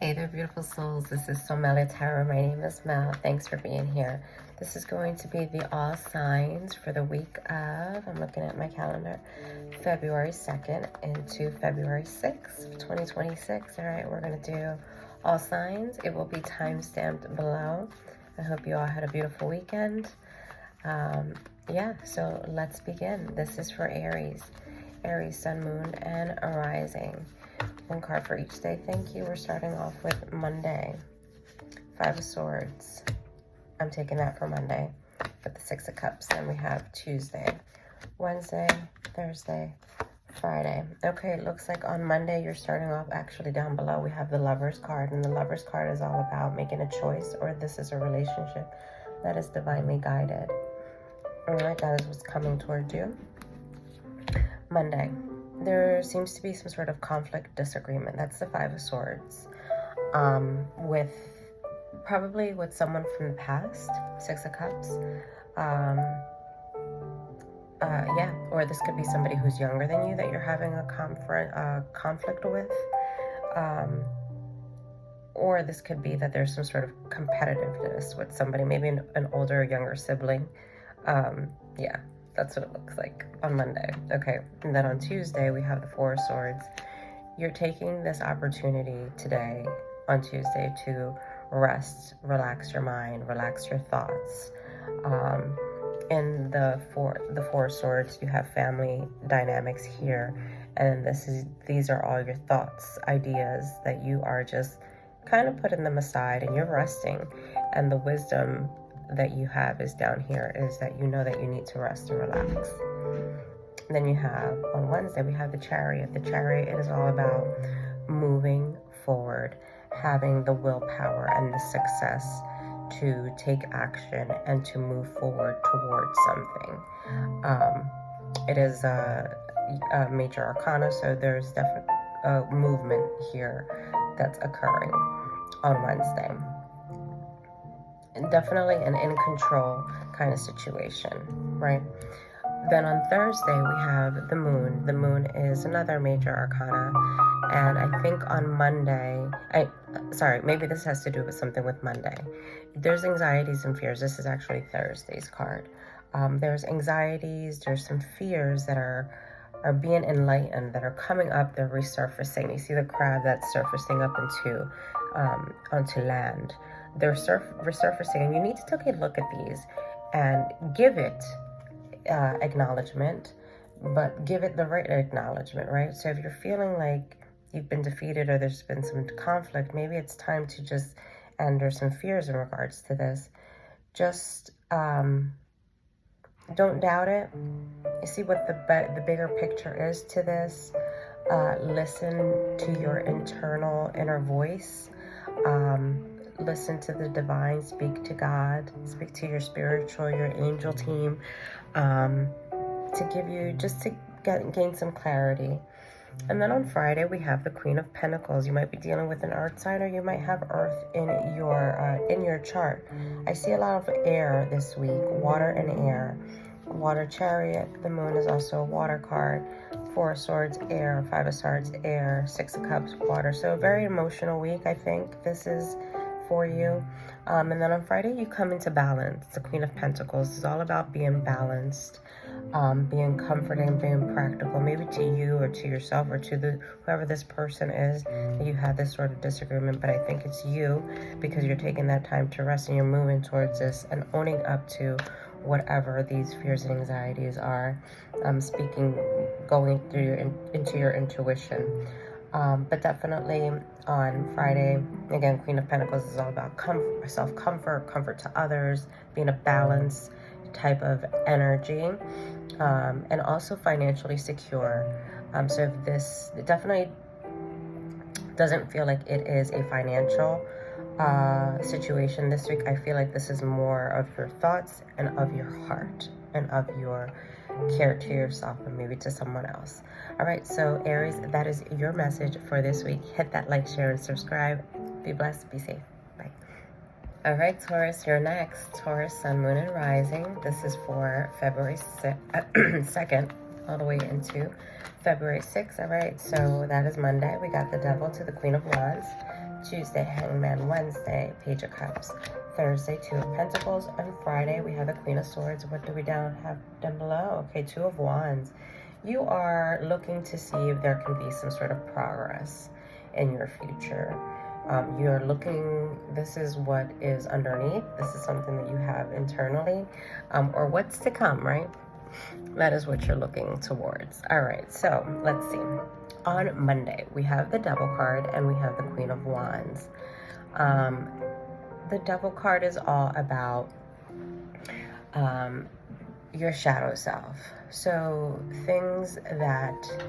Hey there, beautiful souls. This is Somela Tarot. My name is Mel. Thanks for being here. This is going to be the all signs for the week of, I'm looking at my calendar, February 2nd into February 6th, 2026. All right, we're going to do all signs. It will be time-stamped below. I hope you all had a beautiful weekend. Yeah, so let's begin. This is for Aries. Aries, Sun, Moon, and Rising. One card for each day. Thank you. We're starting off with Monday. Five of Swords. I'm taking that for Monday with the Six of Cups. Then we have Tuesday, Wednesday, Thursday, Friday. Okay, it looks like on Monday you're starting off actually down below. We have the Lover's card, and the Lover's card is all about making a choice, or this is a relationship that is divinely guided. All right, that is what's coming toward you. Monday. There seems to be some sort of conflict, disagreement. That's the Five of Swords. Probably with someone from the past, Six of Cups. Yeah, or this could be somebody who's younger than you that you're having a conflict with. Or this could be that there's some sort of competitiveness with somebody, maybe an older or younger sibling. Yeah. That's what it looks like on Monday. Okay, and then on Tuesday, we have the Four of Swords. You're taking this opportunity today, on Tuesday, to rest, relax your mind, relax your thoughts. In the Four of Swords, you have family dynamics here, and these are all your thoughts, ideas that you are just kind of putting them aside, and you're resting, and the wisdom that you have is down here, is that you know that you need to rest and relax. And then you have, on Wednesday, we have the Chariot. The Chariot, it is all about moving forward, having the willpower and the success to take action and to move forward towards something. It is a major arcana, so there's definitely a movement here that's occurring on Wednesday. Definitely an in control kind of situation, right? Then on Thursday we have the Moon. The Moon is another major arcana, and I think on Monday, maybe this has to do with something with Monday. There's anxieties and fears. This is actually Thursday's card. There's anxieties, there's some fears that are being enlightened, that are coming up, they're resurfacing. You see the crab that's surfacing up onto land. They're resurfacing, and you need to take a look at these and give it acknowledgement, but give it the right acknowledgement, right? So if you're feeling like you've been defeated or there's been some conflict, maybe it's time to just, and there's some fears in regards to this, just don't doubt it. You see what the bigger picture is to this. Listen to your inner voice. Listen to the divine, speak to God, speak to your spiritual, your angel team, to give you, just to gain some clarity. And then on Friday, we have the Queen of Pentacles. You might be dealing with an earth sign, or you might have earth in your chart. I see a lot of air this week, water and air. Water Chariot, the Moon is also a water card. Four of Swords, air. Five of Swords, air. Six of Cups, water. So a very emotional week, I think this is for you. And then on Friday, you come into balance. The Queen of Pentacles is all about being balanced, being comforting, being practical, maybe to you or to yourself or to whoever this person is. You had this sort of disagreement, but I think it's you, because you're taking that time to rest and you're moving towards this and owning up to whatever these fears and anxieties are. Going through into your intuition. But definitely on Friday, again, Queen of Pentacles is all about self-comfort, comfort to others, being a balanced type of energy, and also financially secure. So if this, it definitely doesn't feel like it is a financial situation this week. I feel like this is more of your thoughts and of your heart and of your care to yourself and maybe to someone else. All right, so Aries, that is your message for this week. Hit that like, share, and subscribe. Be blessed, be safe. Bye. All right, Taurus, you're next. Taurus, Sun, Moon, and Rising. This is for February 2nd all the way into February 6th. All right, so that is Monday. We got the Devil to the Queen of Wands. Tuesday, Hangman. Wednesday, Page of Cups. Thursday, Two of Pentacles. On Friday, we have the Queen of Swords. What do we have down below? Okay, Two of Wands. You are looking to see if there can be some sort of progress in your future. You're looking, this is what is underneath. This is something that you have internally, or what's to come, right? That is what you're looking towards. All right, so let's see. On Monday, we have the Devil card and we have the Queen of Wands. The Devil card is all about your shadow self. So things that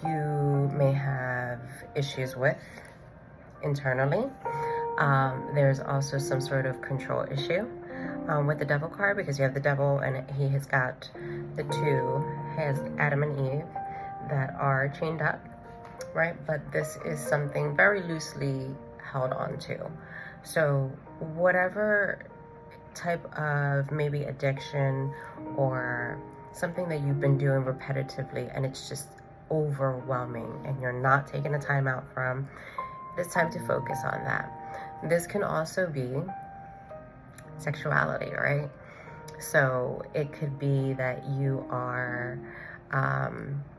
you may have issues with internally. There's also some sort of control issue with the Devil card, because you have the Devil and he has got the two, has Adam and Eve that are chained up, right? But this is something very loosely held on to. So whatever type of maybe addiction or something that you've been doing repetitively and it's just overwhelming and you're not taking the time out from, it's time to focus on that. This can also be sexuality, right? So it could be that you are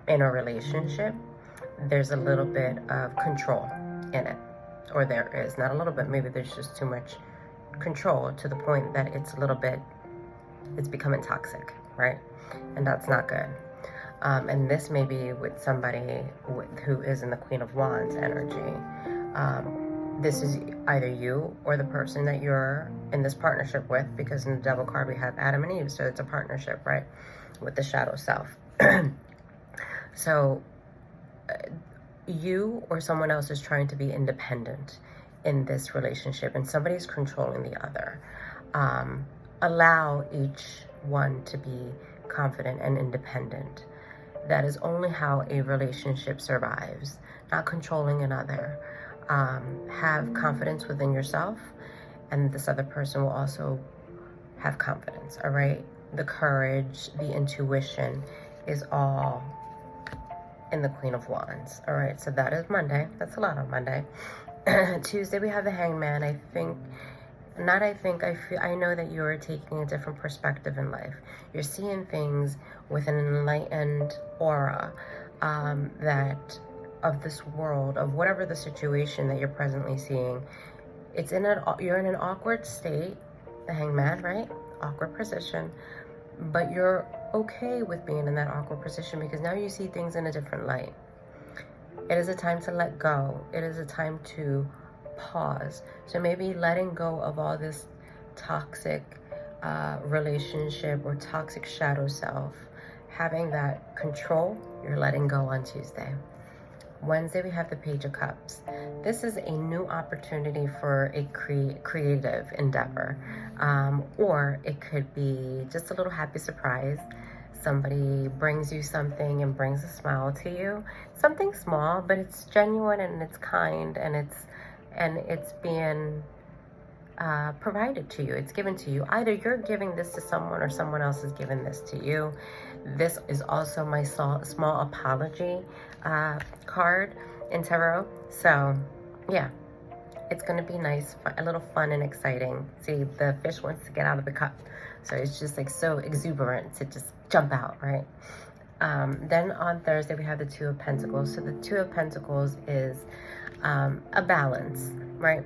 in a relationship. There's a little bit of control in it, or there is not a little bit, maybe there's just too much control to the point that it's a little bit, it's becoming toxic, right? And that's not good. And this may be with somebody who is in the Queen of Wands energy. This is either you or the person that you're in this partnership with, because in the Devil card we have Adam and Eve, so it's a partnership, right, with the shadow self. So you or someone else is trying to be independent in this relationship and somebody's controlling the other. Allow each one to be confident and independent. That is only how a relationship survives, not controlling another. Have confidence within yourself, and this other person will also have confidence, all right? The courage, the intuition is all in the Queen of Wands, all right? So that is Monday. That's a lot on Monday. Tuesday, we have the Hangman. I know that you're taking a different perspective in life. You're seeing things with an enlightened aura that of this world, of whatever the situation that you're presently seeing. You're in an awkward state, the Hangman, right? Awkward position, but you're okay with being in that awkward position because now you see things in a different light. It is a time to let go. It is a time to pause. So maybe letting go of all this toxic relationship or toxic shadow self, having that control, you're letting go on Tuesday. Wednesday, we have the Page of Cups. This is a new opportunity for a creative endeavor, or it could be just a little happy surprise. Somebody brings you something and brings a smile to you. Something small, but it's genuine and it's kind and it's being provided to you. It's given to you. Either you're giving this to someone or someone else is giving this to you. This is also my small apology card in tarot. So yeah, it's going to be nice, a little fun and exciting. See, the fish wants to get out of the cup. So it's just like so exuberant to just jump out, right? Then on Thursday, we have the Two of Pentacles. So the Two of Pentacles is a balance, right?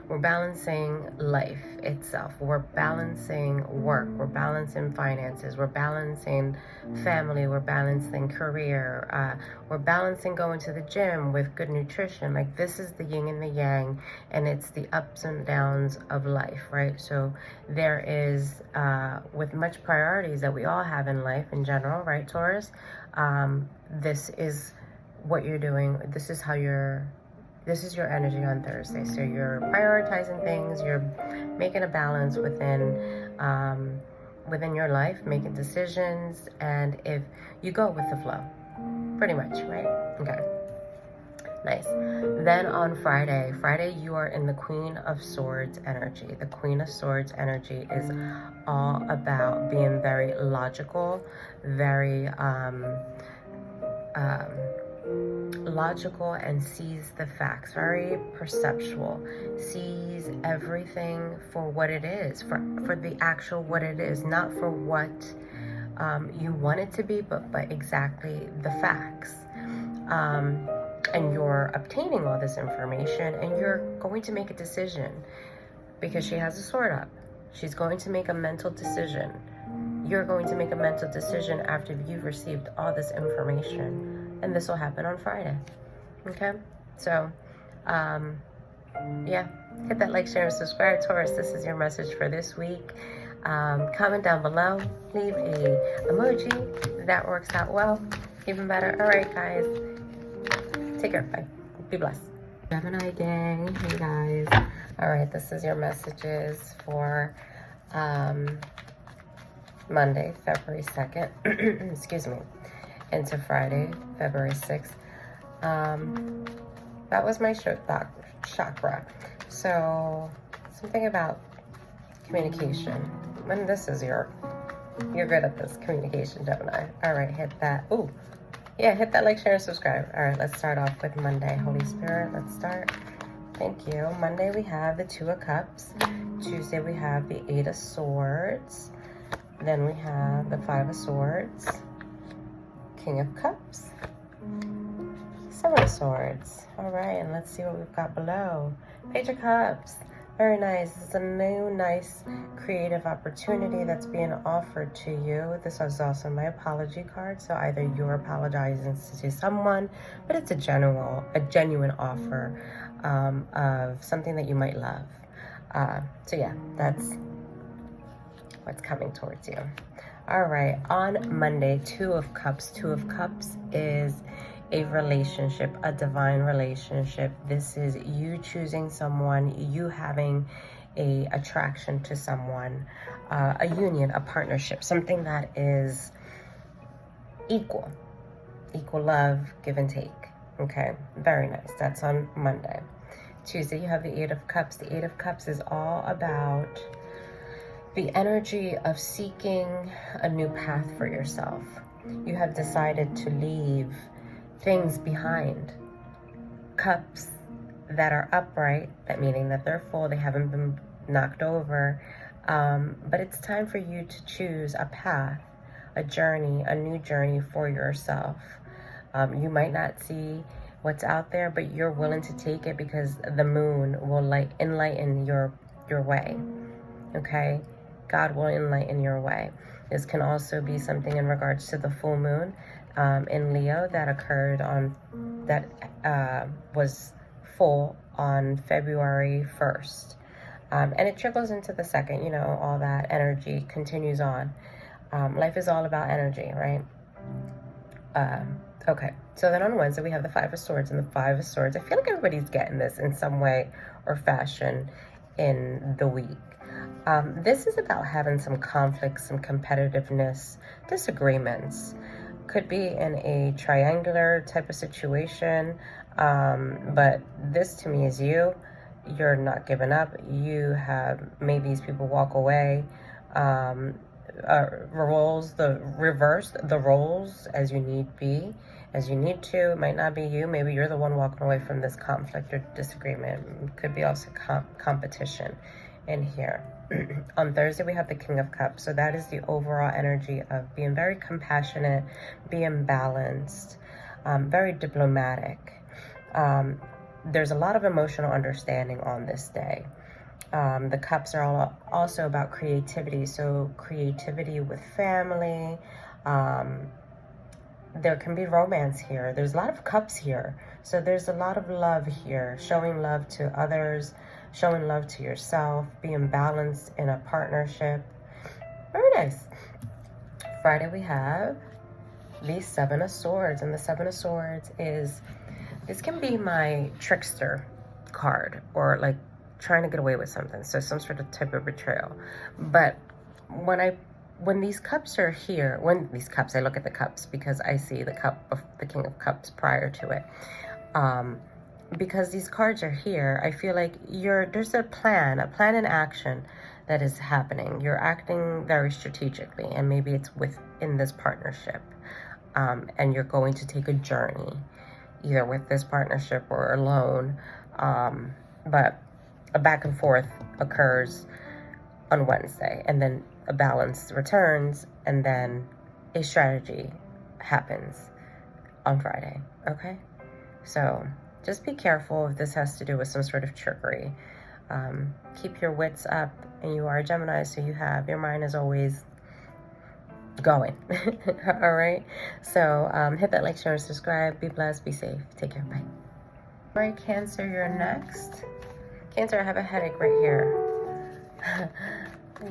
We're balancing life itself. We're balancing work. We're balancing finances. We're balancing family. We're balancing career. We're balancing going to the gym with good nutrition. Like, this is the yin and the yang, and it's the ups and downs of life, right? So there is, with much priorities that we all have in life in general, right, Taurus? This is what you're doing. This is your energy on Thursday. So you're prioritizing things, you're making a balance within your life, making decisions, and if you go with the flow, pretty much, right? Okay, nice. Then on Friday, you are in the Queen of Swords energy. The Queen of Swords energy is all about being very logical, very logical and sees the facts, very perceptual, sees everything for what it is, for the actual what it is, not for what you want it to be, but exactly the facts. And you're obtaining all this information, and you're going to make a decision, because she has a sword up. She's going to make a mental decision. You're going to make a mental decision after you've received all this information, and this will happen on Friday. Okay, so yeah, hit that like, share, and subscribe. Taurus, this is your message for this week. Comment down below, leave a emoji. That works out well, even better. All right, guys, take care. Bye. Be blessed. Gemini gang, hey guys. All right, this is your messages for Monday, February 2nd, excuse me, into Friday, February 6th. That was my chakra. So something about communication. When this is you're good at this, communication, Gemini. All right, hit that. Ooh, yeah, hit that like, share, and subscribe. All right, let's start off with Monday. Holy Spirit, let's start. Thank you. Monday, we have the Two of Cups. Tuesday, we have the Eight of Swords. Then we have the Five of Swords, King of Cups, Seven of Swords. All right, and let's see what we've got below. Page of Cups. Very nice. This is a new, nice, creative opportunity that's being offered to you. This is also my apology card. So either you're apologizing to someone, but it's a genuine offer of something that you might love. So yeah, that's what's coming towards you. All right, on Monday, Two of Cups. Two of Cups is a relationship, a divine relationship. This is you choosing someone, you having a attraction to someone, a union, a partnership, something that is equal love, give and take. Okay, very nice. That's on Monday. Tuesday, you have the Eight of Cups. The Eight of Cups is all about the energy of seeking a new path for yourself. You have decided to leave things behind. Cups that are upright, that meaning that they're full, they haven't been knocked over, but it's time for you to choose a path, a journey, a new journey for yourself. You might not see what's out there, but you're willing to take it because the moon will enlighten your way. Okay, God will enlighten your way. This can also be something in regards to the full moon in Leo that occurred was full on February 1st. And it trickles into the 2nd, you know, all that energy continues on. Life is all about energy, right? Okay, so then on Wednesday, we have the Five of Swords, and the Five of Swords, I feel like everybody's getting this in some way or fashion in the week. This is about having some conflicts, some competitiveness, disagreements. Could be in a triangular type of situation, but this to me is you're not giving up. You have made these people walk away. Reverse the roles as you need to. It might not be you. Maybe you're the one walking away from this conflict or disagreement. It could be also competition in here. On Thursday, we have the King of Cups. So that is the overall energy of being very compassionate, being balanced, very diplomatic. There's a lot of emotional understanding on this day. The cups are also about creativity. So creativity with family. There can be romance here. There's a lot of cups here. So there's a lot of love here, showing love to others, showing love to yourself, being balanced in a partnership. Very nice. Friday, we have the Seven of Swords. And the Seven of Swords this can be my trickster card, or like trying to get away with something. So some sort of type of betrayal. But when these cups are here, I look at the cups because I see the cup of the King of Cups prior to it. Because these cards are here, I feel like there's a plan in action that is happening. You're acting very strategically, and maybe it's within this partnership. And you're going to take a journey either with this partnership or alone. But a back and forth occurs on Wednesday, and then a balance returns, and then a strategy happens on Friday, okay? So just be careful if this has to do with some sort of trickery. Keep your wits up, and you are a Gemini, so your mind is always going. All right, so hit that like, share, and subscribe. Be blessed, be safe, take care, bye. All right, Cancer, you're next. Cancer, I have a headache right here.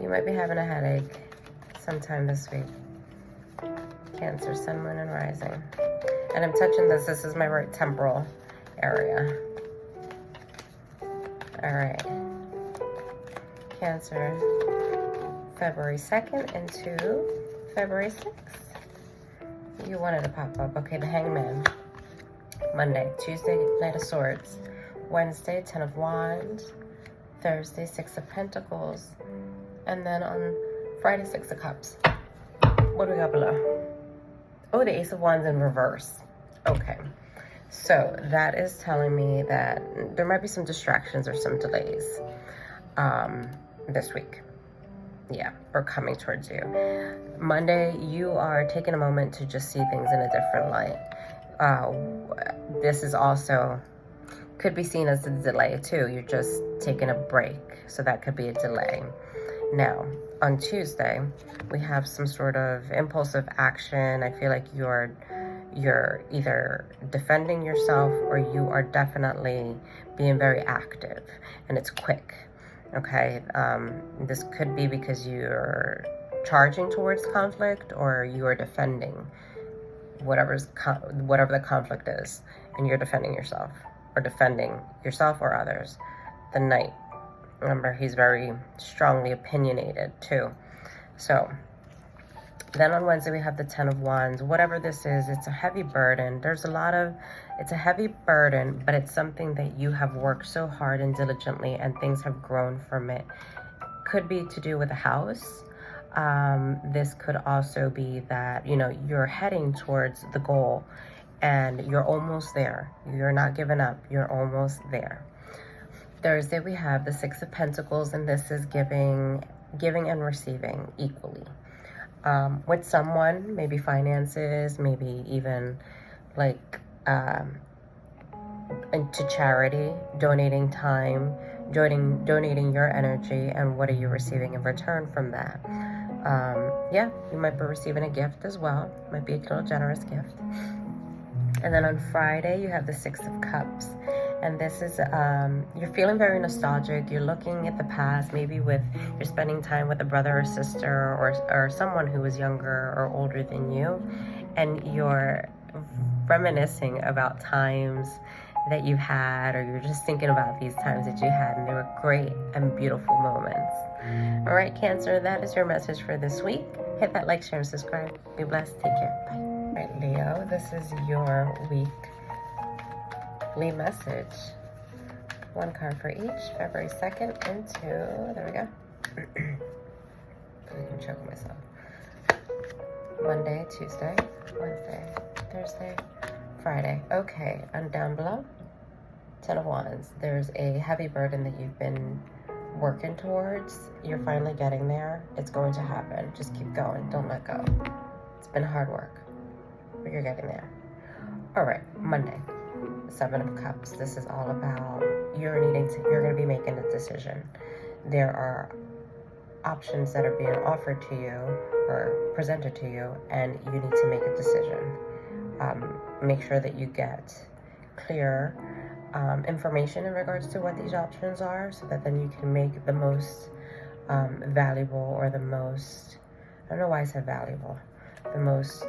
You might be having a headache sometime this week. Cancer, sun, moon, and rising. And I'm touching this. This is my right temporal area. All right. Cancer, February 2nd into February 6th. You wanted to pop up. Okay, the Hangman. Monday, Tuesday, Knight of Swords. Wednesday, 10 of Wands. Thursday, 6 of Pentacles. And then on Friday, 6 of Cups. What do we got below? Oh, the Ace of Wands in reverse. Okay. So that is telling me that there might be some distractions or some delays this week. Yeah, or coming towards you. Monday, you are taking a moment to just see things in a different light. This is also, could be seen as a delay too. You're just taking a break. So that could be a delay. Now, on Tuesday, we have some sort of impulsive action. I feel like you're either defending yourself, or you are definitely being very active, and it's quick. Okay, this could be because you're charging towards conflict, or you are defending whatever the conflict is, and you're defending yourself, or others. The Knight, remember, he's very strongly opinionated too. So then on Wednesday, we have the 10 of Wands. Whatever this is, it's a heavy burden. It's a heavy burden, but it's something that you have worked so hard and diligently, and things have grown from it. Could be to do with a house. This could also be that, you're heading towards the goal, and you're almost there. You're not giving up. You're almost there. Thursday, we have the 6 of Pentacles, and this is giving and receiving equally. With someone, maybe finances, maybe even like into charity, donating time, donating your energy, and what are you receiving in return from that? Yeah, you might be receiving a gift as well. Might be a little generous gift. And then on Friday, you have the 6 of Cups. And this is, you're feeling very nostalgic. You're looking at the past, maybe you're spending time with a brother or sister, or someone who was younger or older than you. And you're reminiscing about times that you've had, or you're just thinking about these times that you had, and they were great and beautiful moments. All right, Cancer, that is your message for this week. Hit that like, share, and subscribe. Be blessed. Take care. Bye. All right, Leo, this is your weekly message. One card for each. February 2nd into, there we go. I'm choking myself. Monday, Tuesday, Wednesday, Thursday, Friday. Okay, and down below, 10 of Wands. There's a heavy burden that you've been working towards. You're finally getting there. It's going to happen. Just keep going. Don't let go. It's been hard work, but you're getting there. All right, Monday, 7 of Cups. This is all about you're going to be making a decision. There are options that are being offered to you or presented to you, and you need to make a decision. Make sure that you get clear information in regards to what these options are, so that then you can make the most valuable, or the most, I don't know why I said valuable, the most,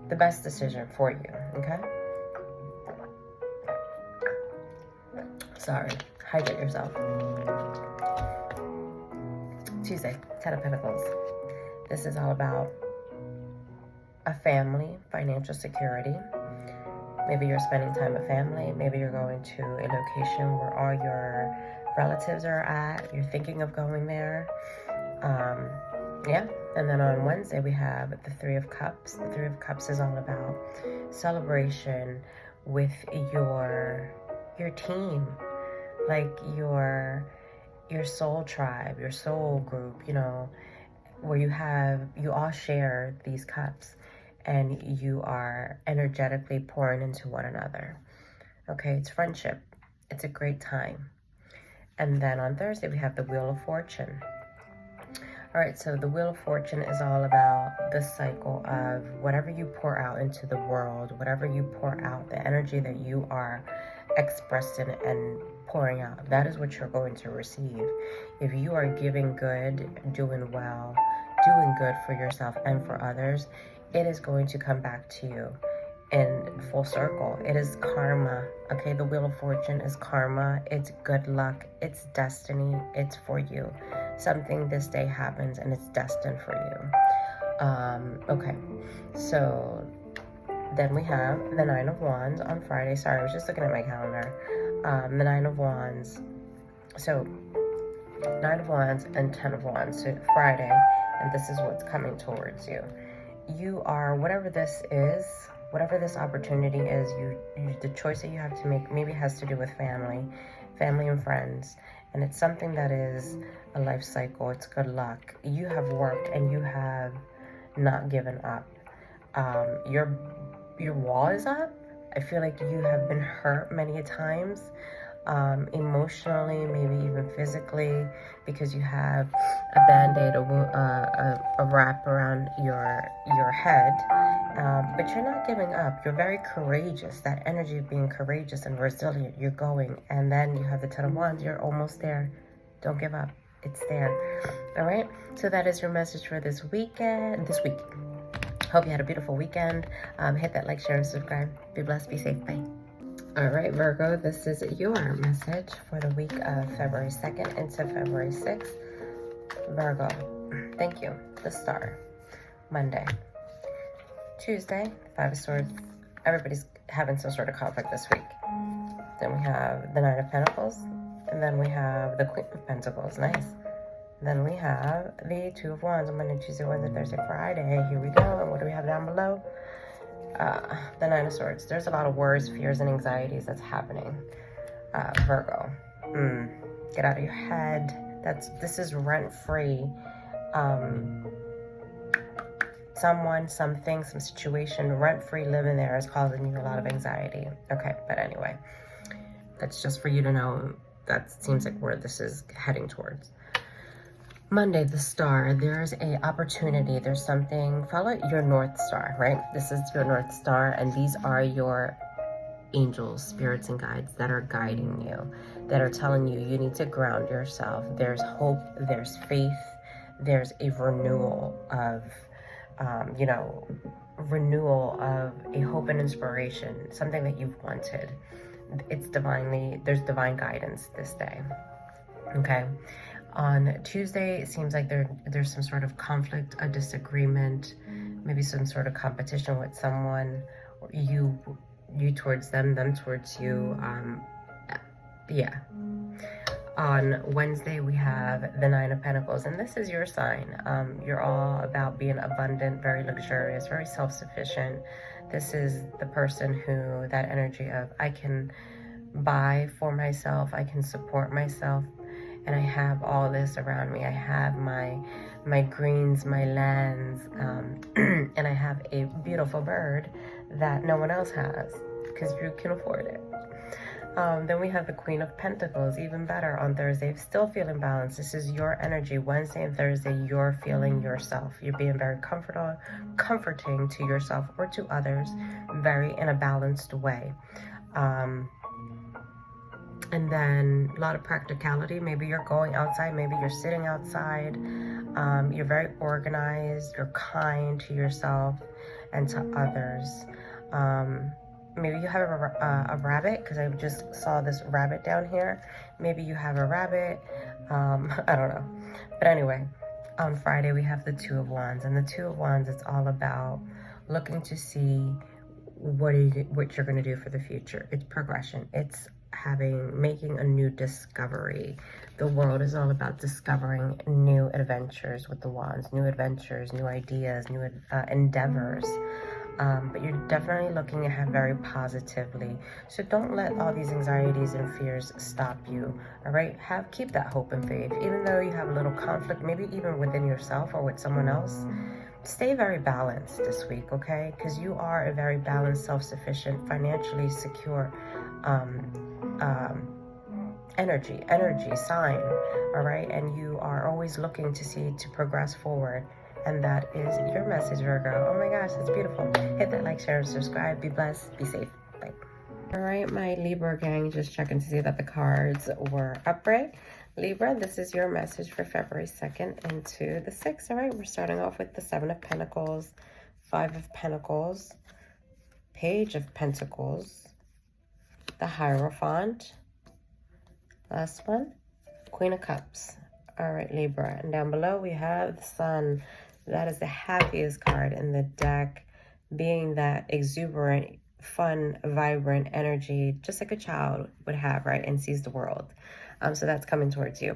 the best decision for you, okay? Sorry, hydrate yourself. Tuesday, 10 of Pentacles. This is all about a family, financial security. Maybe you're spending time with family. Maybe you're going to a location where all your relatives are at. You're thinking of going there. Yeah, And then on Wednesday, we have the Three of Cups. The Three of Cups is all about celebration with your team, like your soul tribe, your soul group, you know, where you all share these cups and you are energetically pouring into one another. Okay, it's friendship. It's a great time. And then on Thursday, we have the Wheel of Fortune. All right, so the Wheel of Fortune is all about the cycle of whatever you pour out into the world, whatever you pour out, the energy that you are expressing and pouring out, that is what you're going to receive. If you are giving good, doing well, doing good for yourself and for others, it is going to come back to you in full circle. It is karma. Okay, the Wheel of Fortune is karma. It's good luck. It's destiny. It's for you. Something this day happens and it's destined for you. Okay, so then we have the Nine of Wands on Friday. Sorry, I was just looking at my calendar. The Nine of Wands. So Nine of Wands and Ten of Wands. So Friday, and this is what's coming towards you. You are, whatever this is, whatever this opportunity is, the choice that you have to make maybe has to do with family and friends. And it's something that is a life cycle. It's good luck. You have worked and you have not given up. Your wall is up. I feel like you have been hurt many times, emotionally, maybe even physically, because you have a band-aid, a wrap around your head, but you're not giving up. You're very courageous. That energy of being courageous and resilient, you're going. And then you have the Ten of Wands. You're almost there. Don't give up. It's there. All right, so that is your message for this week. Hope you had a beautiful weekend. Hit that like, share, and subscribe. Be blessed, be safe, bye. All right, Virgo, this is your message for the week of February 2nd into February 6th. Virgo, thank you. The Star. Monday. Tuesday, Five of Swords. Everybody's having some sort of conflict this week. Then we have the Nine of Pentacles. And then we have the Queen of Pentacles. Nice. Then we have the Two of Wands on Monday, Tuesday, Wednesday, Thursday, Friday. Here we go. And what do we have down below? The Nine of Swords. There's a lot of worries, fears, and anxieties that's happening. Virgo. Get out of your head. This is rent-free. Someone, something, some situation, rent-free living there is causing you a lot of anxiety. Okay, but anyway, that's just for you to know. That seems like where this is heading towards. Monday, the Star. There's a opportunity. There's something. Follow your North Star, right? This is your North Star, and these are your angels, spirits, and guides that are guiding you, that are telling you you need to ground yourself. There's hope. There's faith. There's a renewal of, renewal of a hope and inspiration, something that you've wanted. It's there's divine guidance this day. Okay. On Tuesday, it seems like there's some sort of conflict, a disagreement, maybe some sort of competition with someone, or you towards them towards you. Yeah. On Wednesday, we have the Nine of Pentacles, and this is your sign. You're all about being abundant, very luxurious, very self-sufficient. This is the person who, that energy of, I can buy for myself, I can support myself, and I have all this around me. I have my greens, my lands, and I have a beautiful bird that no one else has because you can afford it. Then we have the Queen of Pentacles, even better on Thursday. Still feeling balanced. This is your energy. Wednesday and Thursday, you're feeling yourself. You're being very comforting to yourself or to others, very in a balanced way. And then a lot of practicality. Maybe you're going outside. Maybe you're sitting outside. You're very organized. You're kind to yourself and to others. Maybe you have a rabbit, because I just saw this rabbit down here. Maybe you have a rabbit. I don't know. But anyway, on Friday, we have the Two of Wands. And the Two of Wands, it's all about looking to see what you're going to do for the future. It's progression. It's making a new discovery. The world is all about discovering new adventures with the wands, new adventures, new ideas, new endeavors. But you're definitely looking ahead very positively. So don't let all these anxieties and fears stop you, all right? Keep that hope and faith. Even though you have a little conflict, maybe even within yourself or with someone else, stay very balanced this week, okay? Because you are a very balanced, self-sufficient, financially secure energy sign, all right? And you are always looking to progress forward. And that is your message, Virgo. Oh my gosh, that's beautiful. Hit that like, share, and subscribe. Be blessed. Be safe. Bye. All right, my Libra gang, just checking to see that the cards were upright. Libra, this is your message for February 2nd into the 6th. All right, we're starting off with the 7 of Pentacles, 5 of Pentacles, Page of Pentacles, the Hierophant, last one, Queen of Cups. All right, Libra. And down below we have the Sun. That is the happiest card in the deck, being that exuberant, fun, vibrant energy, just like a child would have, right? And sees the world. So that's coming towards you.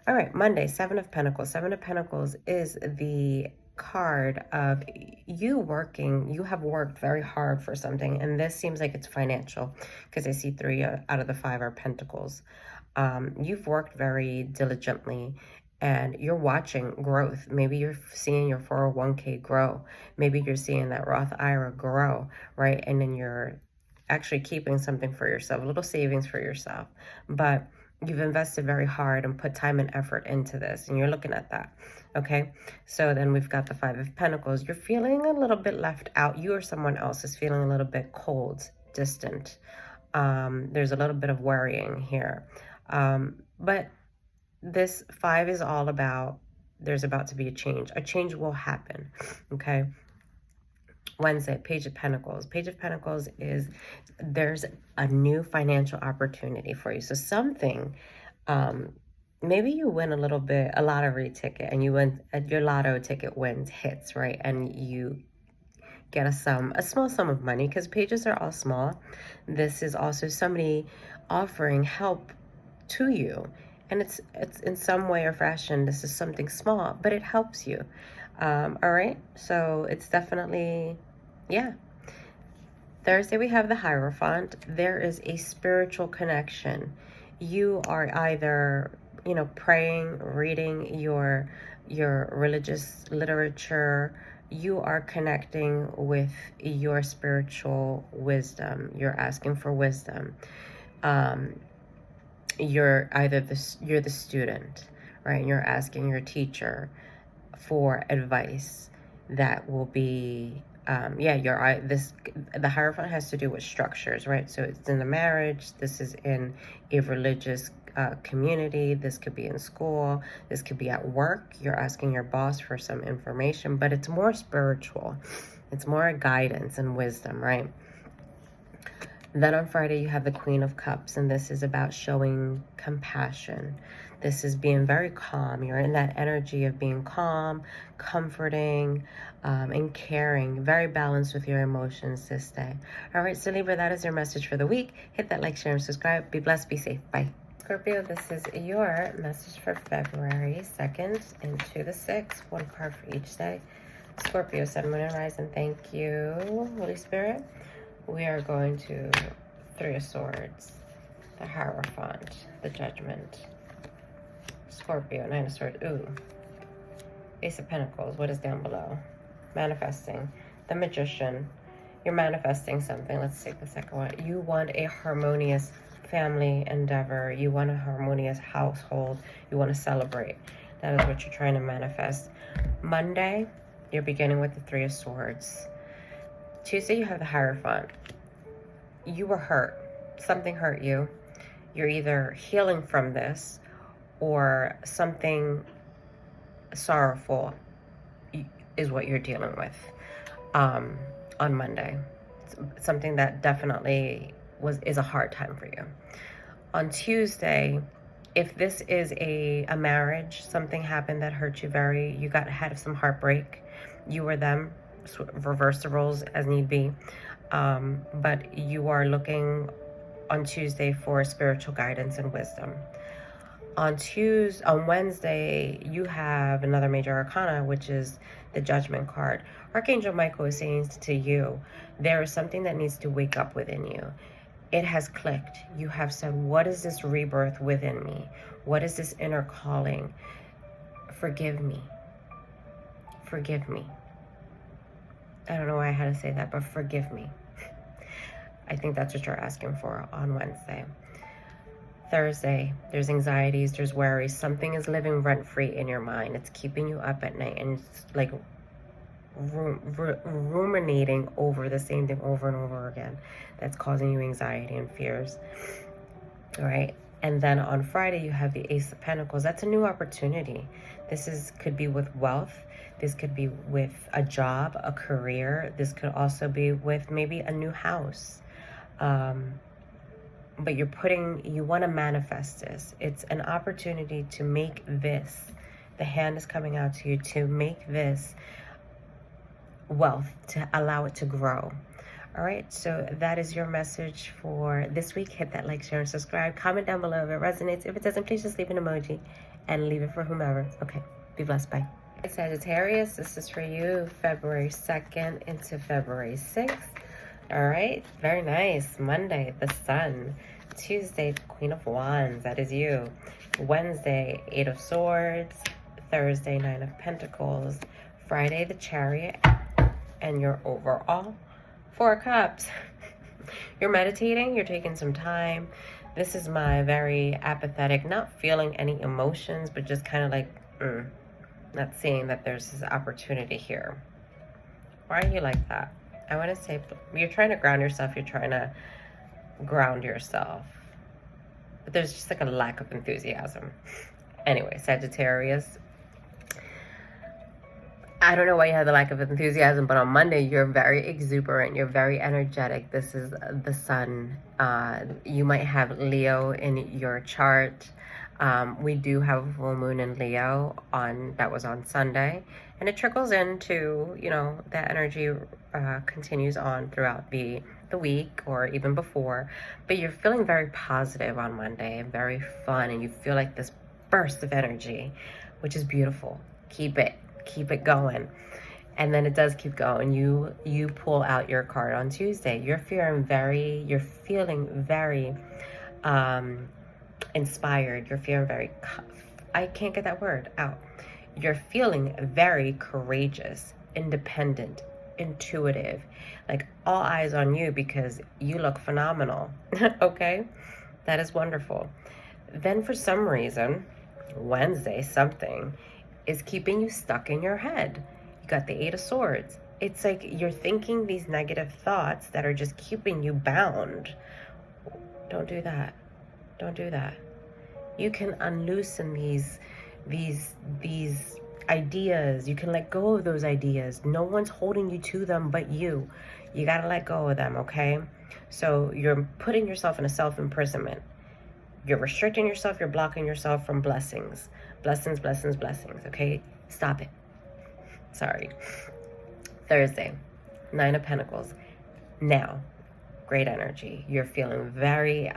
All right, Monday, 7 of Pentacles. 7 of Pentacles is the card of you working. You have worked very hard for something, and this seems like it's financial because I see 3 out of the 5 are Pentacles. You've worked very diligently and you're watching growth. Maybe you're seeing your 401k grow. Maybe you're seeing that Roth IRA grow, right? And then you're actually keeping something for yourself, a little savings for yourself. But you've invested very hard and put time and effort into this, and you're looking at that, okay? So then we've got the 5 of Pentacles. You're feeling a little bit left out. You or someone else is feeling a little bit cold, distant. There's a little bit of worrying here. But this 5 is all about, there's about to be a change. A change will happen, okay? Wednesday, Page of Pentacles. Page of Pentacles is, there's a new financial opportunity for you. So something, maybe you win a lottery ticket, and you win, your lotto ticket hits, right? And you get a small sum of money, because pages are all small. This is also somebody offering help to you, and it's in some way or fashion, this is something small, but it helps you. All right, so it's definitely, yeah. Thursday, we have the Hierophant. There is a spiritual connection. You are either, you know, praying, reading your religious literature. You are connecting with your spiritual wisdom. You're asking for wisdom. You're the student, right? You're asking your teacher for advice that will be, the Hierophant has to do with structures, right? So it's in a marriage. This is in a religious community. This could be in school. This could be at work. You're asking your boss for some information, but it's more spiritual. It's more guidance and wisdom, right? Then on Friday, you have the Queen of Cups, and this is about showing compassion. This is being very calm. You're in that energy of being calm, comforting, and caring. Very balanced with your emotions this day. All right, so Libra, that is your message for the week. Hit that like, share, and subscribe. Be blessed, be safe. Bye. Scorpio, this is your message for February 2nd into the 6th. One card for each day. Scorpio, Sun, Moon, and Rising. Thank you, Holy Spirit. We are going to 3 of Swords, the Hierophant, the Judgment, Scorpio, 9 of Swords, ooh, Ace of Pentacles. What is down below? Manifesting, the Magician. You're manifesting something. Let's take the second one. You want a harmonious family endeavor. You want a harmonious household. You want to celebrate. That is what you're trying to manifest. Monday, you're beginning with the 3 of Swords. Tuesday, you have the Hierophant. You were hurt. Something hurt you. You're either healing from this, or something sorrowful is what you're dealing with on Monday. Something that definitely is a hard time for you. On Tuesday, if this is a marriage, something happened that hurt you you got ahead of some heartbreak. You were them. Reverse the roles as need be, but you are looking on Tuesday for spiritual guidance and wisdom. On Wednesday, you have another major arcana, which is the Judgment card. Archangel Michael is saying to you, there is something that needs to wake up within you. It has clicked. You have said, what is this rebirth within me? What is this inner calling? Forgive me. Forgive me. I don't know why I had to say that, but forgive me. I think that's what you're asking for on Wednesday. Thursday, there's anxieties, there's worries. Something is living rent-free in your mind. It's keeping you up at night, and it's like ruminating over the same thing over and over again. That's causing you anxiety and fears. All right. And then on Friday, you have the Ace of Pentacles. That's a new opportunity. Could be with wealth. This could be with a job, a career. This could also be with maybe a new house. But you want to manifest this. It's an opportunity to make this, the hand is coming out to you, to make this wealth, to allow it to grow. All right, so that is your message for this week. Hit that like, share, and subscribe. Comment down below if it resonates. If it doesn't, please just leave an emoji and leave it for whomever. Okay, be blessed. Bye. Sagittarius, this is for you, February 2nd into February 6th. All right, very nice. Monday, the Sun. Tuesday, the Queen of Wands. That is you. Wednesday, Eight of Swords. Thursday, Nine of Pentacles. Friday, the Chariot. And your overall Four of Cups. You're meditating. You're taking some time. This is my very apathetic, not feeling any emotions, but just kind of like, not seeing that there's this opportunity here. Why are you like that? I want to say you're trying to ground yourself. You're trying to ground yourself. But there's just like a lack of enthusiasm. Anyway, Sagittarius. I don't know why you have the lack of enthusiasm, but on Monday, you're very exuberant. You're very energetic. This is the Sun. You might have Leo in your chart. We do have a full moon in Leo that was on Sunday, and it trickles into, that energy continues on throughout the week or even before, but you're feeling very positive on Monday and very fun, and you feel like this burst of energy, which is beautiful. Keep it going. And then it does keep going. You pull out your card on Tuesday. You're feeling very inspired. You're feeling very, I can't get that word out. You're feeling very courageous, independent, intuitive, like all eyes on you because you look phenomenal. Okay, that is wonderful. Then for some reason, Wednesday, something is keeping you stuck in your head. You got the Eight of Swords. It's like you're thinking these negative thoughts that are just keeping you bound. Don't do that. Don't do that. You can unloosen these ideas. You can let go of those ideas. No one's holding you to them but you. You got to let go of them, okay? So you're putting yourself in a self-imprisonment. You're restricting yourself. You're blocking yourself from blessings. Blessings, blessings, blessings, okay? Stop it. Sorry. Thursday, Nine of Pentacles. Now, great energy. You're feeling very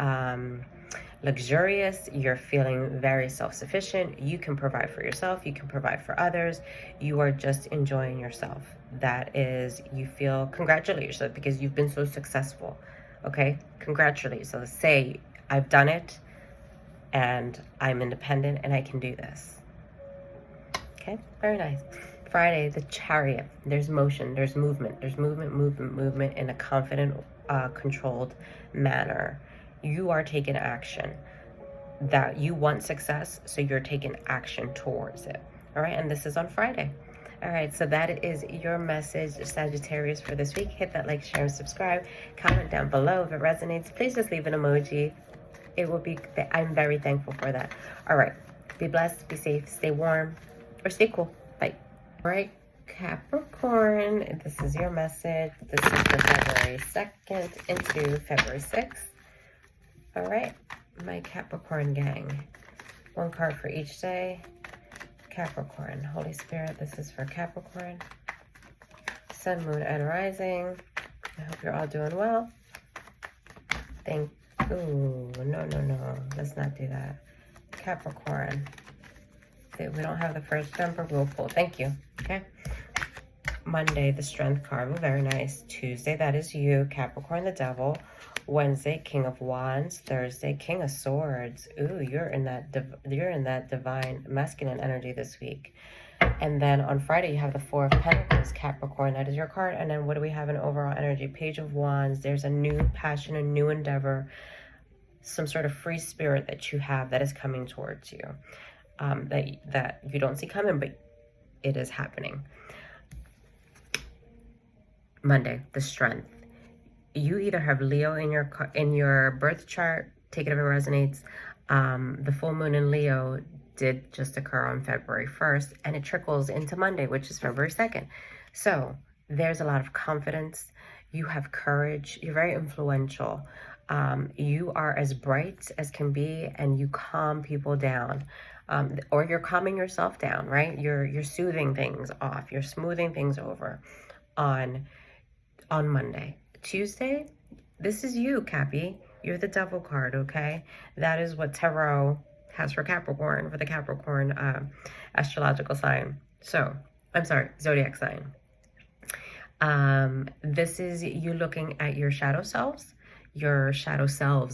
luxurious. You're feeling very self-sufficient. You can provide for yourself. You can provide for others. You are just enjoying yourself. That is, you feel, congratulate yourself because you've been so successful, okay? Congratulate yourself. Say, I've done it and I'm independent and I can do this. Okay, very nice. Friday, the Chariot. There's motion, there's movement. There's movement in a confident, controlled manner. You are taking action. That you want success, so you're taking action towards it. All right, and this is on Friday. All right, so that is your message, Sagittarius, for this week. Hit that like, share, and subscribe. Comment down below if it resonates. Please just leave an emoji. It will be, I'm very thankful for that. All right, be blessed, be safe, stay warm, or stay cool. Bye. All right, Capricorn, this is your message. This is for February 2nd into February 6th. All right, my Capricorn gang. One card for each day. Capricorn, Holy Spirit, this is for Capricorn. Sun, Moon, and Rising. I hope you're all doing well. Thank Ooh, no. Let's not do that. Capricorn. We don't have the first jumper. We'll pull. Thank you. Okay. Monday, the Strength card. Oh, very nice. Tuesday, that is you. Capricorn, the Devil. Wednesday, King of Wands. Thursday, King of Swords. Ooh, you're in that divine masculine energy this week. And then on Friday, you have the Four of Pentacles, Capricorn. That is your card. And then what do we have in overall energy? Page of Wands. There's a new passion, a new endeavor, some sort of free spirit that you have that is coming towards you. That you don't see coming, but it is happening. Monday, the Strength. You either have Leo in your birth chart. Take it if it resonates. The full moon in Leo did just occur on February 1st, and it trickles into Monday, which is February 2nd. So there's a lot of confidence. You have courage. You're very influential. You are as bright as can be, and you calm people down. Or you're calming yourself down, right? You're soothing things off. You're smoothing things over on Monday. Tuesday, this is you, Cappy. You're the Devil card, okay? That is what Tarot has for Capricorn, for the Capricorn astrological sign. So, I'm sorry, zodiac sign. This is you looking at your shadow selves,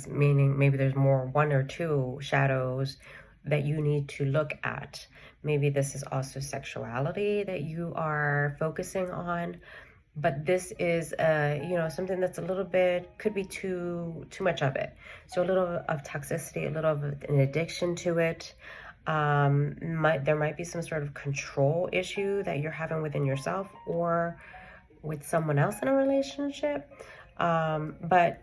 meaning maybe there's one or two shadows that you need to look at. Maybe this is also sexuality that you are focusing on. But this is, something that's a little bit, could be too much of it. So a little of toxicity, a little of an addiction to it. There might be some sort of control issue that you're having within yourself or with someone else in a relationship. But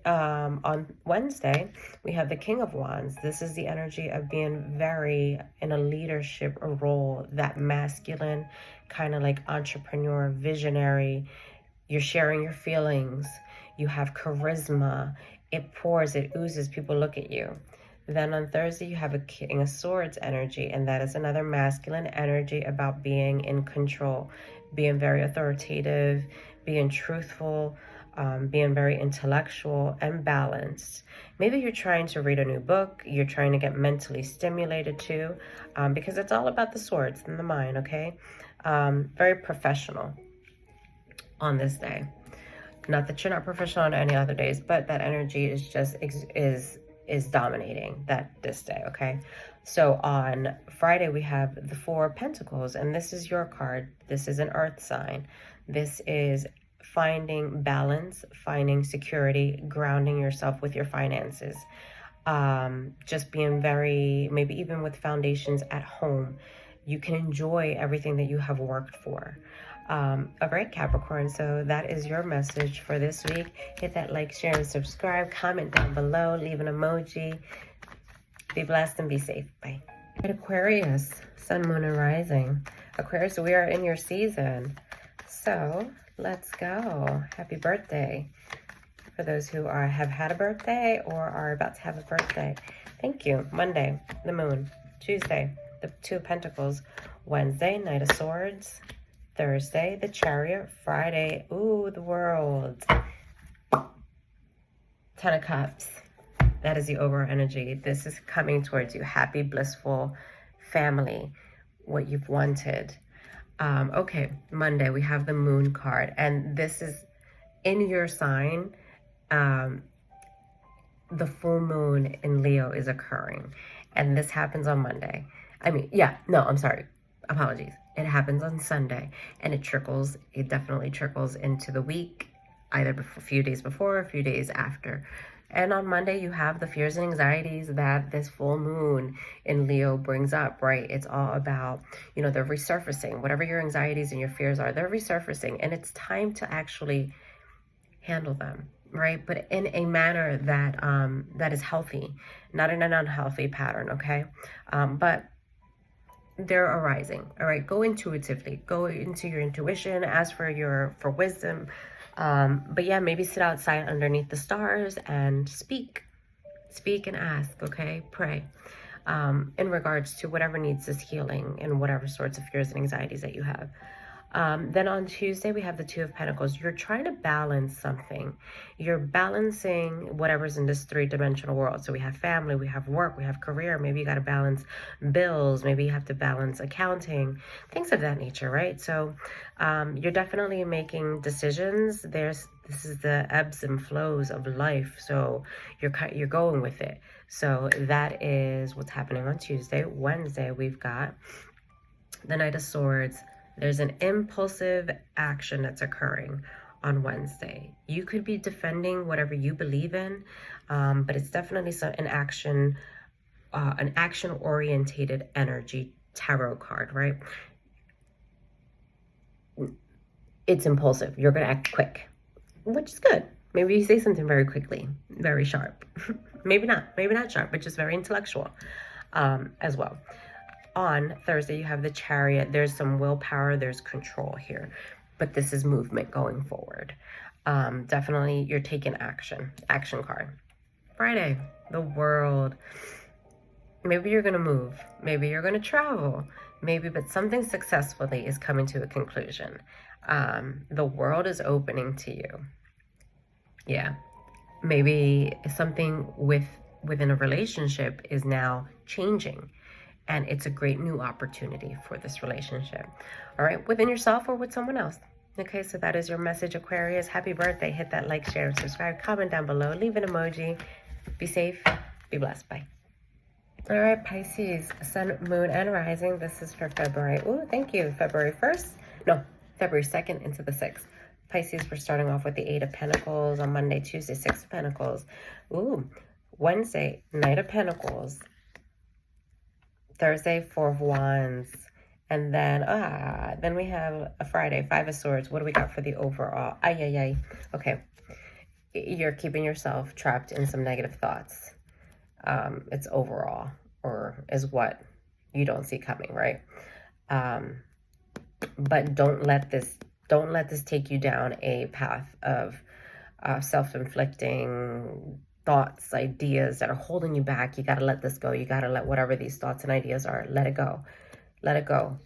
on Wednesday, we have the King of Wands. This is the energy of being very in a leadership role, that masculine kind of like entrepreneur, visionary. You're sharing your feelings. You have charisma. It pours, it oozes. People look at you. Then on Thursday, you have a King of Swords energy, and that is another masculine energy about being in control, being very authoritative, being truthful, being very intellectual and balanced. Maybe you're trying to read a new book. You're trying to get mentally stimulated too, because it's all about the swords and the mind, okay? Very professional on this day. Not that you're not professional on any other days, but that energy is just is dominating this day, okay? So on Friday, we have the Four of Pentacles, and this is your card. This is an earth sign. This is finding balance, finding security, grounding yourself with your finances. Just being very, maybe even with foundations at home, you can enjoy everything that you have worked for. All right, Capricorn, so that is your message for this week. Hit that like, share, and subscribe. Comment down below. Leave an emoji. Be blessed and be safe. Bye. Aquarius, Sun, Moon, and Rising. Aquarius, we are in your season. So let's go. Happy birthday for those who have had a birthday or are about to have a birthday. Thank you. Monday, the Moon. Tuesday, the Two of Pentacles. Wednesday, Knight of Swords. Thursday, the Chariot. Friday, ooh, the World. Ten of Cups. That is the overall energy. This is coming towards you. Happy, blissful family. What you've wanted. Okay, Monday, we have the Moon card. And this is in your sign. The full moon in Leo is occurring. And this happens on Monday. I'm sorry. Apologies. It happens on Sunday, and it definitely trickles into the week, either a few days before, a few days after. And on Monday, you have the fears and anxieties that this full moon in Leo brings up, right? It's all about, they're resurfacing. Whatever your anxieties and your fears are, they're resurfacing, and it's time to actually handle them, right? But in a manner that is healthy, not in an unhealthy pattern, okay? But they're arising. All right, go intuitively, go into your intuition, ask for wisdom. But yeah, maybe sit outside underneath the stars and speak and ask, okay? Pray in regards to whatever needs this healing and whatever sorts of fears and anxieties that you have. Then on Tuesday, we have the Two of Pentacles. You're trying to balance something. You're balancing whatever's in this three-dimensional world. So we have family, we have work, we have career. Maybe you got to balance bills. Maybe you have to balance accounting, things of that nature, right? So you're definitely making decisions. This is the ebbs and flows of life. So you're going with it. So that is what's happening on Tuesday. Wednesday, we've got the Knight of Swords. There's an impulsive action that's occurring on Wednesday. You could be defending whatever you believe in, but it's definitely an action-orientated energy tarot card, right? It's impulsive. You're going to act quick, which is good. Maybe you say something very quickly, very sharp. Maybe not sharp, but just very intellectual as well. On Thursday, you have the Chariot. There's some willpower, there's control here, but this is movement going forward. Definitely, you're taking action card. Friday, the World. Maybe you're going to move. Maybe you're going to travel. Maybe, but something successfully is coming to a conclusion. The world is opening to you. Yeah. Maybe something within a relationship is now changing. And it's a great new opportunity for this relationship. All right, within yourself or with someone else. Okay, so that is your message, Aquarius. Happy birthday. Hit that like, share, and subscribe. Comment down below. Leave an emoji. Be safe. Be blessed. Bye. All right, Pisces, Sun, Moon, and Rising. This is for February. Ooh, thank you. February 1st. No, February 2nd into the 6th. Pisces, we're starting off with the 8 of Pentacles. On Monday, Tuesday, 6 of Pentacles. Ooh, Wednesday, Knight of Pentacles. Thursday, 4 of Wands. And then we have a Friday, 5 of Swords. What do we got for the overall? Okay. You're keeping yourself trapped in some negative thoughts. It's overall, or is what you don't see coming, right? But don't let this take you down a path of self-inflicting thoughts, ideas that are holding you back. You got to let this go. You got to let whatever these thoughts and ideas are, let it go. Let it go.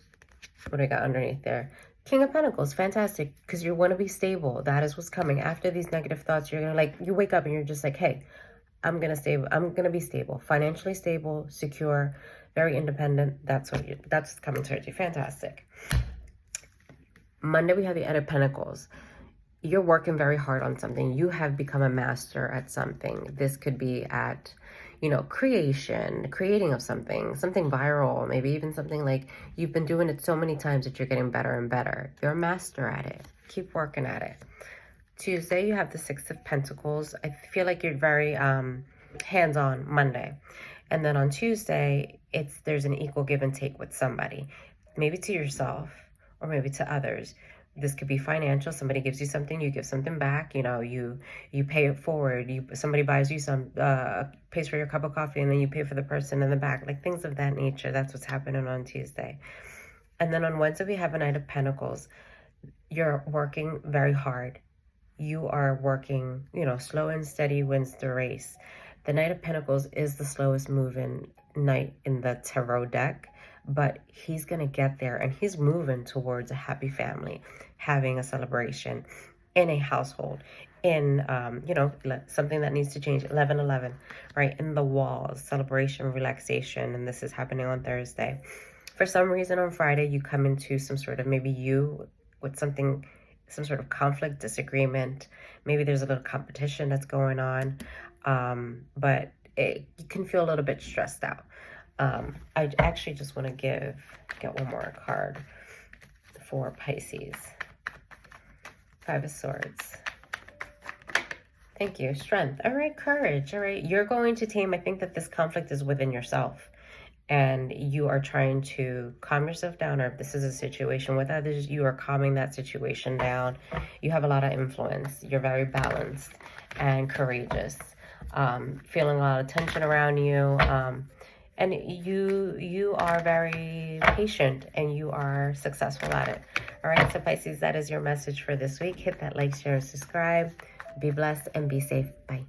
What do we got underneath there? King of Pentacles, fantastic, because you want to be stable. That is what's coming. After these negative thoughts, you're going to you wake up and you're just like, hey, I'm going to be stable, financially stable, secure, very independent. That's what's coming towards you. Fantastic. Monday, we have the Eight of Pentacles. You're working very hard on something. You have become a master at something. This could be at, creating of something viral, maybe even something like you've been doing it so many times that you're getting better and better. You're a master at it. Keep working at it. Tuesday, you have the Six of Pentacles. I feel like you're very hands-on Monday. And then on Tuesday, there's an equal give and take with somebody. Maybe to yourself or maybe to others. This could be financial. Somebody gives you something, you give something back. You pay it forward. Somebody buys you pays for your cup of coffee, and then you pay for the person in the back. Like things of that nature. That's what's happening on Tuesday. And then on Wednesday, we have a Knight of Pentacles. You're working very hard. You are working, slow and steady wins the race. The Knight of Pentacles is the slowest moving knight in the tarot deck, but he's going to get there, and he's moving towards a happy family, having a celebration in a household, in, something that needs to change. 11-11, right? In the walls, celebration, relaxation, and this is happening on Thursday. For some reason on Friday, you come into some sort of, maybe you with some sort of conflict, disagreement. Maybe there's a little competition that's going on, but you can feel a little bit stressed out. I actually just want to get one more card for Pisces. 5 of Swords. Thank you. Strength. All right. Courage. All right. You're going to tame. I think that this conflict is within yourself, and you are trying to calm yourself down, or if this is a situation with others, you are calming that situation down. You have a lot of influence. You're very balanced and courageous. Feeling a lot of tension around you. And you are very patient, and you are successful at it. All right, so Pisces, that is your message for this week. Hit that like, share, subscribe. Be blessed and be safe. Bye.